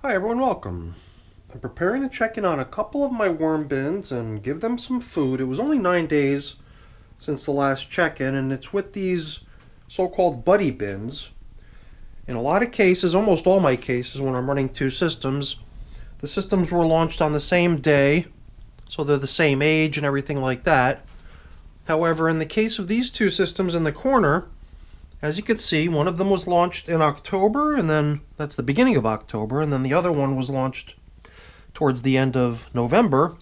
Hi everyone, welcome. I'm preparing to check in on a couple of my worm bins and give them some food. It was only 9 days since the last check-in, and it's with these so-called buddy bins. In a lot of cases, almost all my cases, when I'm running two systems, the systems were launched on the same day, so they're the same age and everything like that. However, in the case of these two systems in the corner, as you can see, one of them was launched in October, and then that's the beginning of October, and then the other one was launched towards the end of November,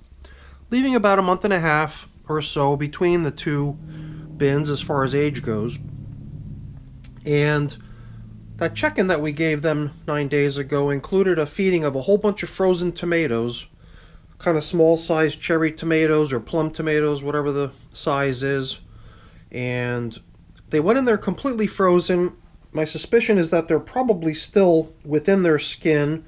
leaving about a month and a half or so between the two bins as far as age goes. And that check-in that we gave them 9 days ago included a feeding of a whole bunch of frozen tomatoes, kind of small-sized cherry tomatoes or plum tomatoes, whatever the size is. And they went in there completely frozen. My suspicion is that they're probably still within their skin,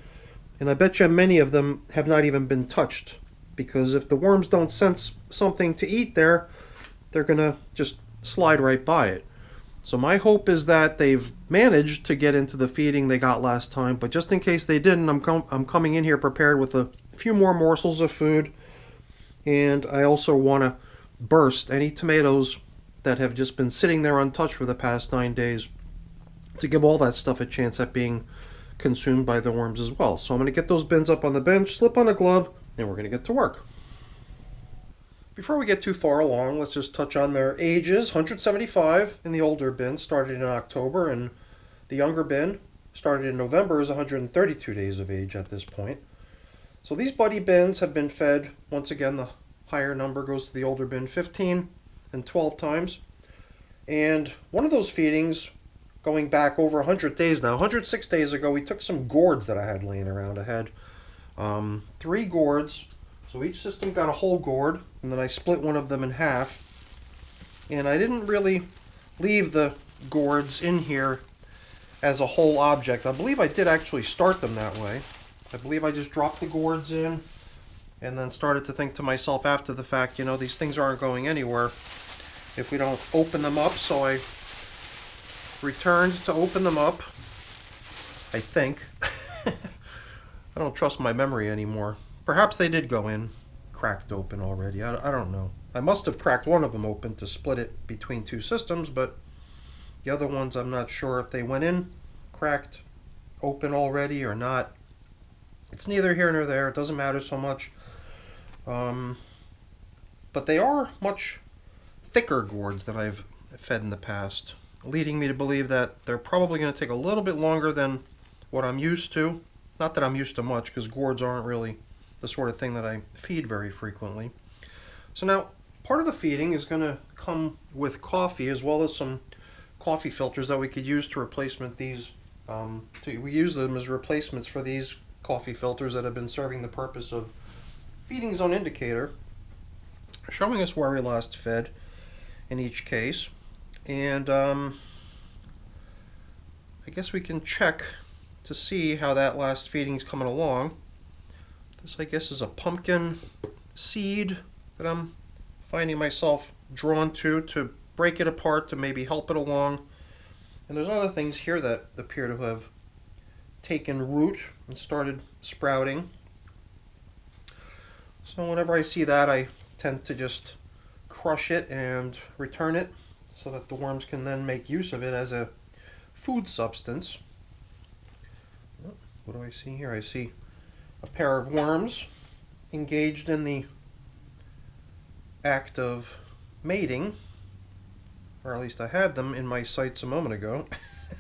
and I bet you many of them have not even been touched, because if the worms don't sense something to eat there, they're going to just slide right by it. So my hope is that they've managed to get into the feeding they got last time, but just in case they didn't, I'm coming in here prepared with a few more morsels of food, and I also want to burst any tomatoes that have just been sitting there untouched for the past 9 days to give all that stuff a chance at being consumed by the worms as well. So I'm going to get those bins up on the bench, slip on a glove, and we're going to get to work. Before we get too far along, let's just touch on their ages. 175 in the older bin, started in October, and the younger bin, started in November, is 132 days of age at this point. So these buddy bins have been fed, once again the higher number goes to the older bin, 15 and 12 times. And one of those feedings, going back over 100 days now, 106 days ago, we took some gourds that I had laying around. I had 3 gourds, so each system got a whole gourd, and then I split one of them in half. And I didn't really leave the gourds in here as a whole object. I believe I did actually start them that way. I believe I just dropped the gourds in and then started to think to myself after the fact, you know, these things aren't going anywhere if we don't open them up. So I returned to open them up, I think. I don't trust my memory anymore. Perhaps they did go in cracked open already. I don't know. I must have cracked one of them open to split it between two systems, but the other ones I'm not sure if they went in cracked open already or not. It's neither here nor there. It doesn't matter so much. But they are much thicker gourds than I've fed in the past, leading me to believe that they're probably going to take a little bit longer than what I'm used to. Not that I'm used to much, because gourds aren't really the sort of thing that I feed very frequently. So now, part of the feeding is going to come with coffee, as well as some coffee filters that we could use to replacement these. We use them as replacements for these coffee filters that have been serving the purpose of feeding zone indicator, showing us where we last fed in each case. And I guess we can check to see how that last feeding is coming along. This, I guess, is a pumpkin seed that I'm finding myself drawn to break it apart to maybe help it along. And there's other things here that appear to have taken root and started sprouting. So whenever I see that, I tend to just crush it and return it so that the worms can then make use of it as a food substance. What do I see here? I see a pair of worms engaged in the act of mating, or at least I had them in my sights a moment ago.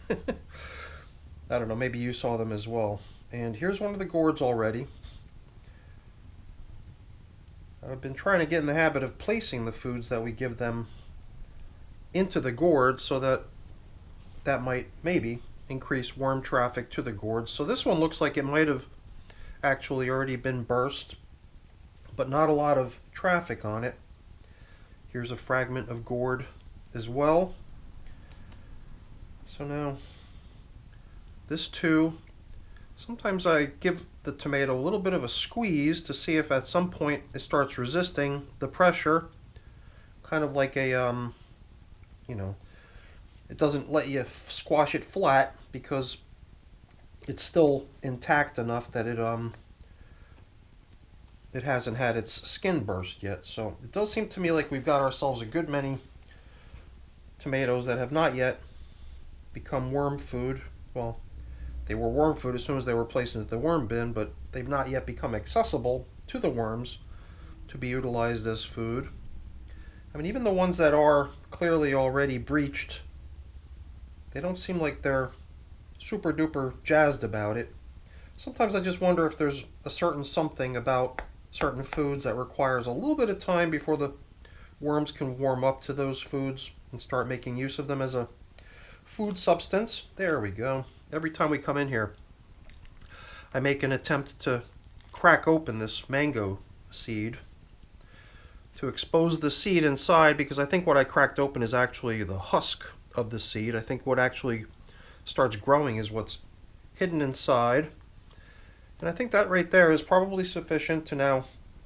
I don't know, maybe you saw them as well. And here's one of the gourds already. I've been trying to get in the habit of placing the foods that we give them into the gourd so that might maybe increase worm traffic to the gourds. So this one looks like it might have actually already been burst, but not a lot of traffic on it. Here's a fragment of gourd as well. So now this too, sometimes I give the tomato a little bit of a squeeze to see if at some point it starts resisting the pressure, kind of like a you know, it doesn't let you squash it flat, because it's still intact enough that it hasn't had its skin burst yet. So it does seem to me like we've got ourselves a good many tomatoes that have not yet become worm food. Well, they were worm food as soon as they were placed into the worm bin, but they've not yet become accessible to the worms to be utilized as food. I mean, even the ones that are clearly already breached, they don't seem like they're super duper jazzed about it. Sometimes I just wonder if there's a certain something about certain foods that requires a little bit of time before the worms can warm up to those foods and start making use of them as a food substance. There we go. Every time we come in here, I make an attempt to crack open this mango seed to expose the seed inside, because I think what I cracked open is actually the husk of the seed. I think what actually starts growing is what's hidden inside. And I think that right there is probably sufficient to now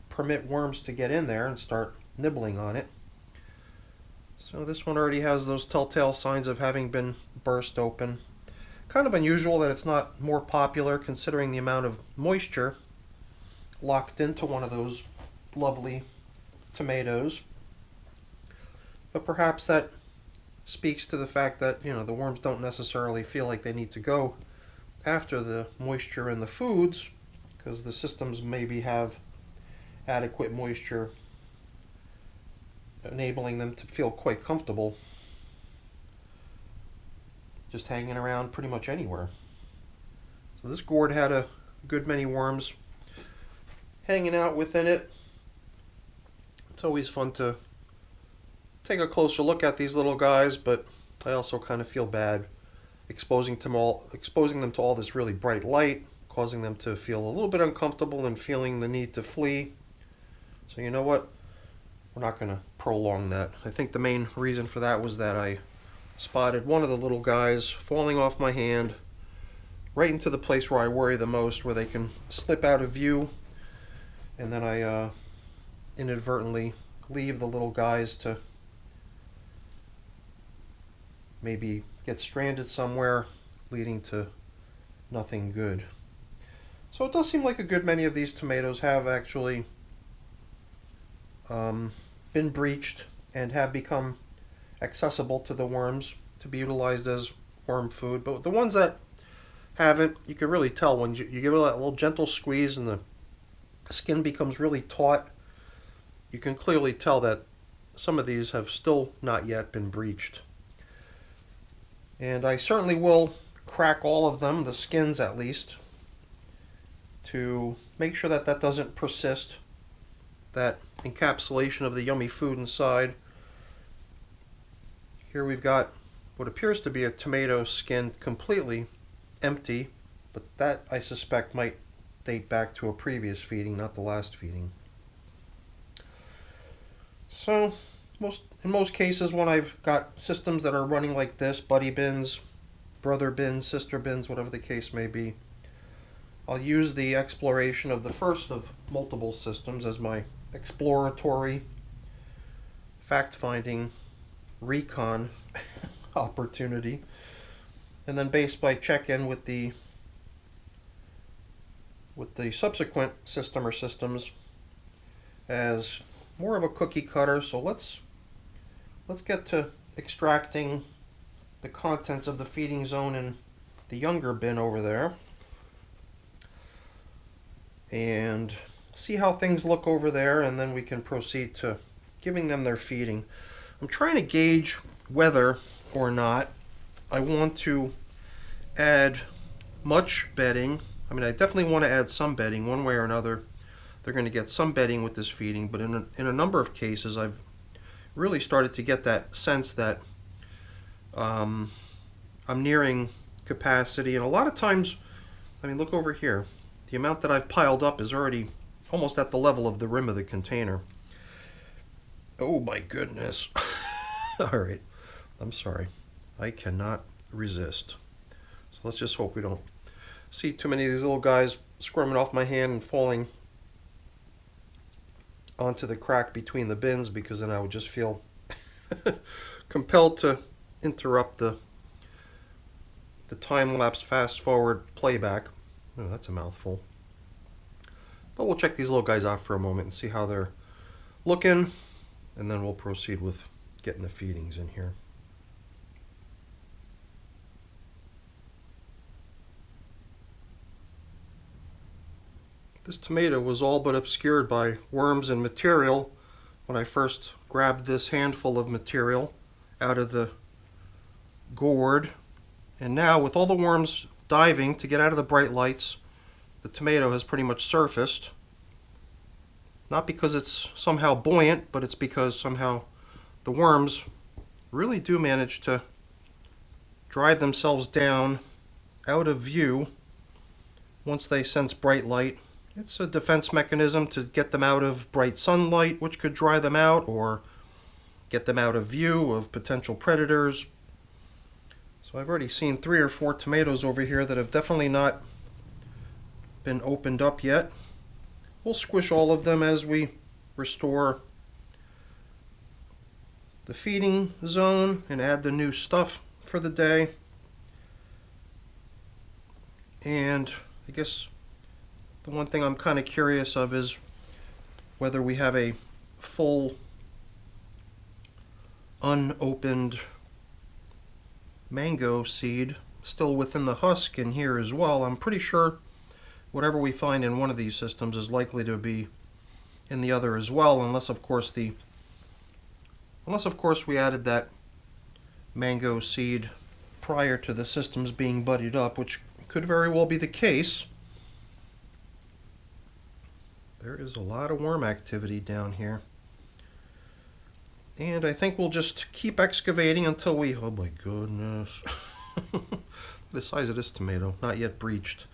permit worms to get in there and start nibbling on it. So this one already has those telltale signs of having been burst open. Kind of unusual that it's not more popular considering the amount of moisture locked into one of those lovely tomatoes. But perhaps that speaks to the fact that, you know, the worms don't necessarily feel like they need to go after the moisture in the foods, because the systems maybe have adequate moisture enabling them to feel quite comfortable just hanging around pretty much anywhere. So this gourd had a good many worms hanging out within it. It's always fun to take a closer look at these little guys, but I also kind of feel bad exposing them to all this really bright light, causing them to feel a little bit uncomfortable and feeling the need to flee. So you know what? We're not going to prolong that. I think the main reason for that was that I spotted one of the little guys falling off my hand right into the place where I worry the most, where they can slip out of view, and then I inadvertently leave the little guys to maybe get stranded somewhere, leading to nothing good. So it does seem like a good many of these tomatoes have actually been breached and have become accessible to the worms to be utilized as worm food. But the ones that haven't, you can really tell when you give it that little gentle squeeze and the skin becomes really taut. You can clearly tell that some of these have still not yet been breached. And I certainly will crack all of them, the skins at least, to make sure that that doesn't persist, that encapsulation of the yummy food inside. Here we've got what appears to be a tomato skin completely empty, but that I suspect might date back to a previous feeding, not the last feeding. So in most cases, when I've got systems that are running like this, buddy bins, brother bins, sister bins, whatever the case may be, I'll use the exploration of the first of multiple systems as my exploratory, fact-finding, recon opportunity, and then based by check-in with the subsequent system or systems as more of a cookie cutter. So let's get to extracting the contents of the feeding zone in the younger bin over there and see how things look over there, and then we can proceed to giving them their feeding. I'm trying to gauge whether or not I want to add much bedding. I mean, I definitely want to add some bedding one way or another. They're going to get some bedding with this feeding, but in a number of cases I've really started to get that sense that I'm nearing capacity. And a lot of times, I mean, look over here. The amount that I've piled up is already almost at the level of the rim of the container. Oh my goodness. All right, I'm sorry. I cannot resist. So let's just hope we don't see too many of these little guys squirming off my hand and falling onto the crack between the bins, because then I would just feel compelled to interrupt the the time-lapse fast-forward playback. Oh, that's a mouthful. But we'll check these little guys out for a moment and see how they're looking, and then we'll proceed with getting the feedings in here. This tomato was all but obscured by worms and material when I first grabbed this handful of material out of the gourd. And now, with all the worms diving to get out of the bright lights, the tomato has pretty much surfaced. Not because it's somehow buoyant, but it's because somehow the worms really do manage to drive themselves down out of view once they sense bright light. It's a defense mechanism to get them out of bright sunlight, which could dry them out, or get them out of view of potential predators. So I've already seen 3 or 4 tomatoes over here that have definitely not been opened up yet. We'll squish all of them as we restore the feeding zone and add the new stuff for the day. And I guess the one thing I'm kind of curious of is whether we have a full unopened mango seed still within the husk in here as well. I'm pretty sure whatever we find in one of these systems is likely to be in the other as well, unless of course we added that mango seed prior to the systems being buddied up, which could very well be the case. There is a lot of worm activity down here. And I think we'll just keep excavating until we, oh my goodness, the size of this tomato, not yet breached.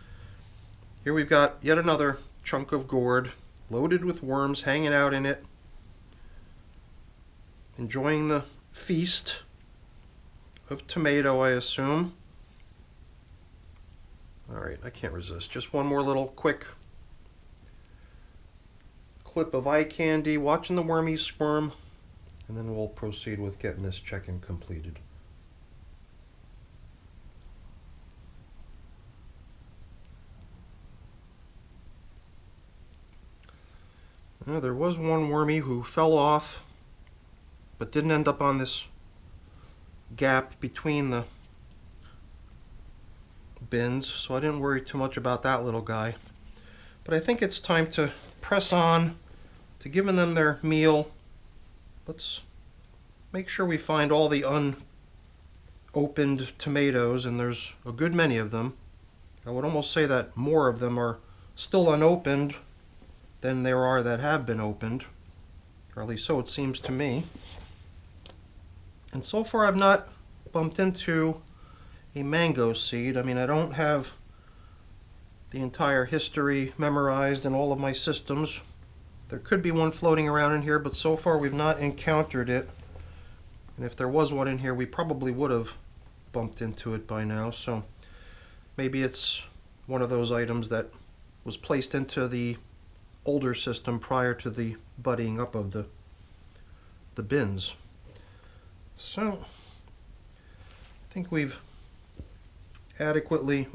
Here we've got yet another chunk of gourd loaded with worms hanging out in it, enjoying the feast of tomato, I assume. Alright, I can't resist. Just one more little quick clip of eye candy, watching the wormies squirm, and then we'll proceed with getting this check-in completed. Now, there was one wormy who fell off, but didn't end up on this gap between the bins, so I didn't worry too much about that little guy. But I think it's time to press on to giving them their meal. Let's make sure we find all the unopened tomatoes, and there's a good many of them. I would almost say that more of them are still unopened than there are that have been opened, or at least so it seems to me. And so far I've not bumped into a mango seed. I mean, I don't have the entire history memorized in all of my systems. There could be one floating around in here, but so far we've not encountered it. And if there was one in here, we probably would have bumped into it by now. So maybe it's one of those items that was placed into the older system prior to the buddying up of the bins. So I think we've adequately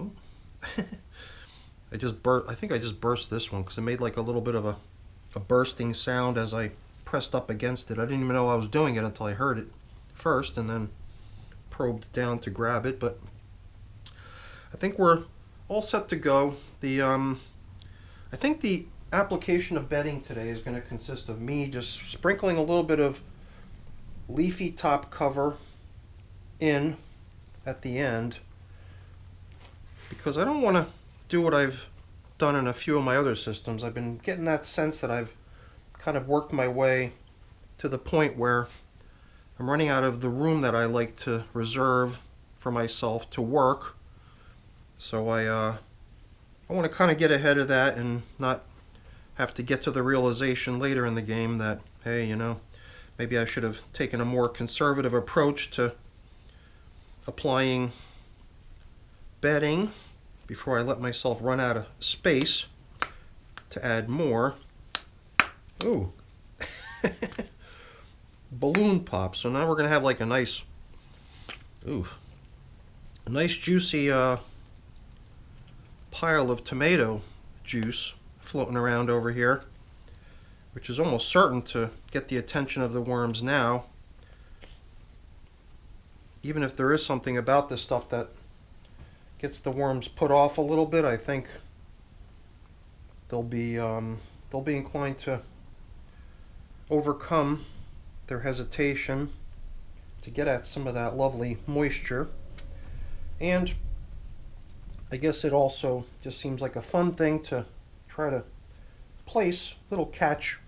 I think I just burst this one because it made like a little bit of a bursting sound as I pressed up against it. I didn't even know I was doing it until I heard it first and then probed down to grab it. But I think we're all set to go. I think the application of bedding today is going to consist of me just sprinkling a little bit of leafy top cover in at the end, because I don't want to do what I've done in a few of my other systems. I've been getting that sense that I've kind of worked my way to the point where I'm running out of the room that I like to reserve for myself to work. So I want to kind of get ahead of that and not have to get to the realization later in the game that, hey, you know, maybe I should have taken a more conservative approach to applying bedding before I let myself run out of space to add more. Ooh. Balloon pop. So now we're going to have like a nice, ooh, a nice juicy pile of tomato juice floating around over here, which is almost certain to get the attention of the worms now. Even if there is something about this stuff that gets the worms put off a little bit, I think they'll be inclined to overcome their hesitation to get at some of that lovely moisture. And I guess it also just seems like a fun thing to try to place little catch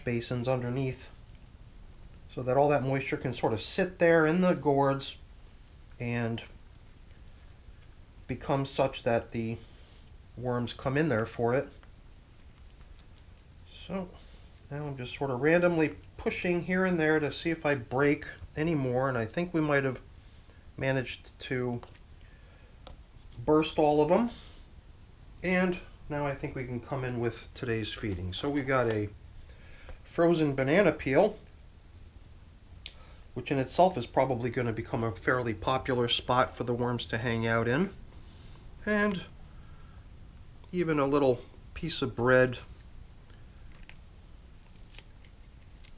basins underneath, so that all that moisture can sort of sit there in the gourds and become such that the worms come in there for it. So now I'm just sort of randomly pushing here and there to see if I break any more, and I think we might have managed to burst all of them. And now I think we can come in with today's feeding. So we've got a frozen banana peel, which in itself is probably going to become a fairly popular spot for the worms to hang out in. And even a little piece of bread,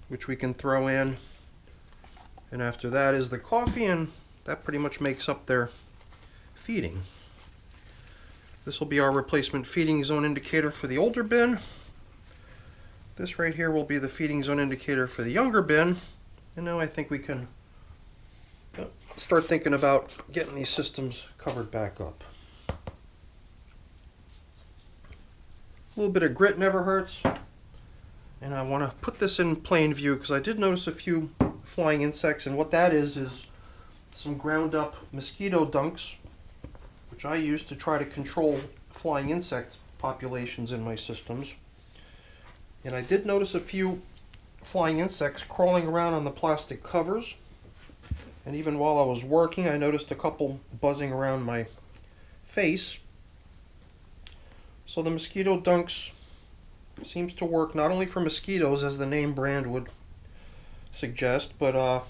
which we can throw in. And after that is the coffee, and that pretty much makes up their feeding. This will be our replacement feeding zone indicator for the older bin. This right here will be the feeding zone indicator for the younger bin. And now I think we can start thinking about getting these systems covered back up. A little bit of grit never hurts. And I want to put this in plain view because I did notice a few flying insects, and what that is some ground up mosquito dunks, which I use to try to control flying insect populations in my systems. And I did notice a few flying insects crawling around on the plastic covers, and even while I was working I noticed a couple buzzing around my face. So the mosquito dunks seems to work not only for mosquitoes, as the name brand would suggest, but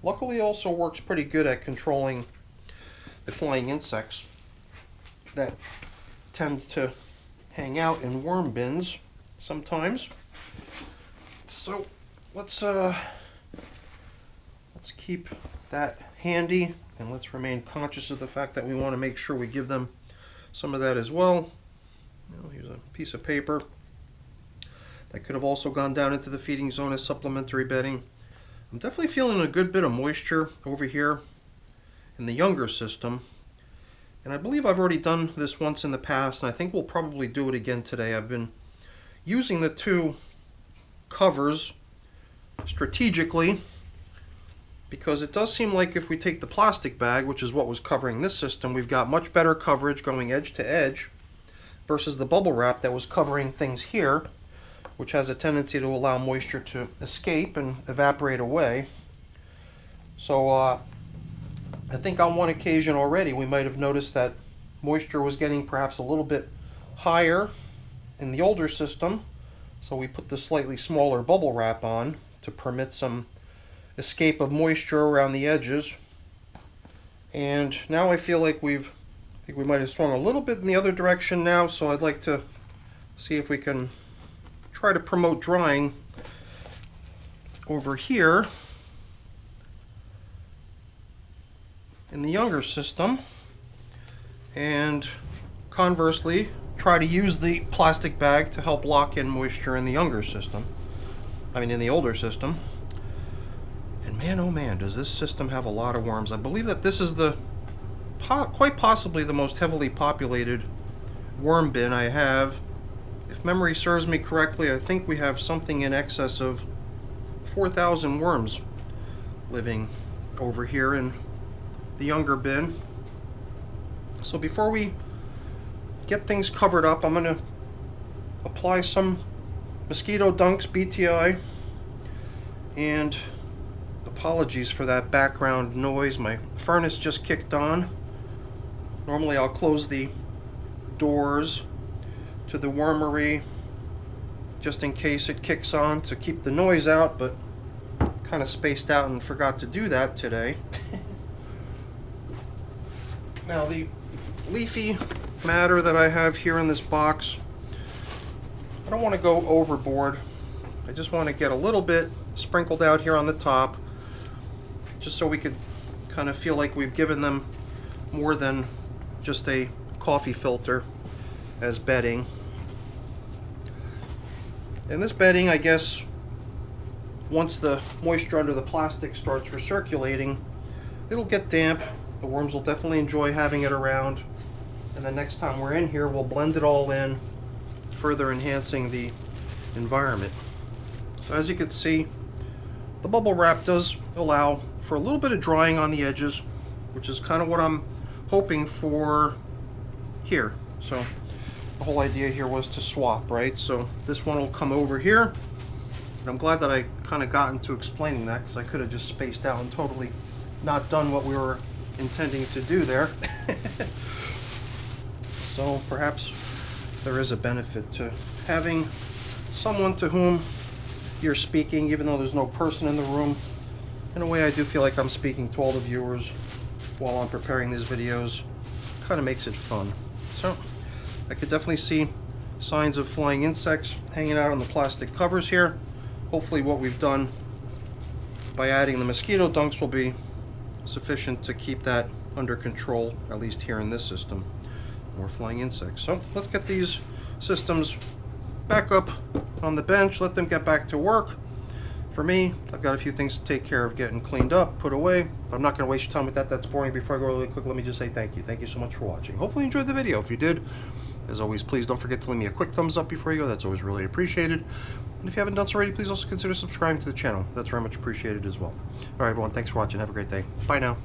luckily also works pretty good at controlling the flying insects that tend to hang out in worm bins sometimes. So let's keep that handy, and let's remain conscious of the fact that we want to make sure we give them some of that as well. Here's a piece of paper that could have also gone down into the feeding zone as supplementary bedding. I'm definitely feeling a good bit of moisture over here in the younger system, and I believe I've already done this once in the past, and I think we'll probably do it again today. I've been using the two covers strategically because it does seem like if we take the plastic bag, which is what was covering this system, we've got much better coverage going edge to edge versus the bubble wrap that was covering things here, which has a tendency to allow moisture to escape and evaporate away. So I think on one occasion already we might have noticed that moisture was getting perhaps a little bit higher in the older system, so we put the slightly smaller bubble wrap on to permit some escape of moisture around the edges. And now I feel like we might have swung a little bit in the other direction now, so I'd like to see if we can try to promote drying over here in the younger system, and conversely try to use the plastic bag to help lock in moisture in the younger system, in the older system. And man, oh man, does this system have a lot of worms. I believe that this is quite possibly the most heavily populated worm bin I have. If memory serves me correctly, I think we have something in excess of 4,000 worms living over here in the younger bin. So before we get things covered up, I'm going to apply some mosquito dunks BTI, and apologies for that background noise. My furnace just kicked on. Normally I'll close the doors to the wormery just in case it kicks on to keep the noise out, but kind of spaced out and forgot to do that today. Now the leafy matter that I have here in this box, I don't want to go overboard. I just want to get a little bit sprinkled out here on the top, just so we could kind of feel like we've given them more than just a coffee filter as bedding. And this bedding, I guess, once the moisture under the plastic starts recirculating, it'll get damp. The worms will definitely enjoy having it around. And the next time we're in here, we'll blend it all in, further enhancing the environment. So as you can see, the bubble wrap does allow for a little bit of drying on the edges, which is kind of what I'm hoping for here. So the whole idea here was to swap, right? So this one will come over here. And I'm glad that I kind of got into explaining that, because I could have just spaced out and totally not done what we were intending to do there. So perhaps there is a benefit to having someone to whom you're speaking, even though there's no person in the room. In a way, I do feel like I'm speaking to all the viewers while I'm preparing these videos. Kind of makes it fun. So I could definitely see signs of flying insects hanging out on the plastic covers here. Hopefully what we've done by adding the mosquito dunks will be sufficient to keep that under control, at least here in this system. More flying insects. So let's get these systems back up on the bench, let them get back to work. For me, I've got a few things to take care of, getting cleaned up, put away. But I'm not going to waste your time with that. That's boring. Before I go really quick, let me just say thank you. Thank you so much for watching. Hopefully you enjoyed the video. If you did, as always, please don't forget to leave me a quick thumbs up before you go. That's always really appreciated. And if you haven't done so already, please also consider subscribing to the channel. That's very much appreciated as well. All right, everyone. Thanks for watching. Have a great day. Bye now.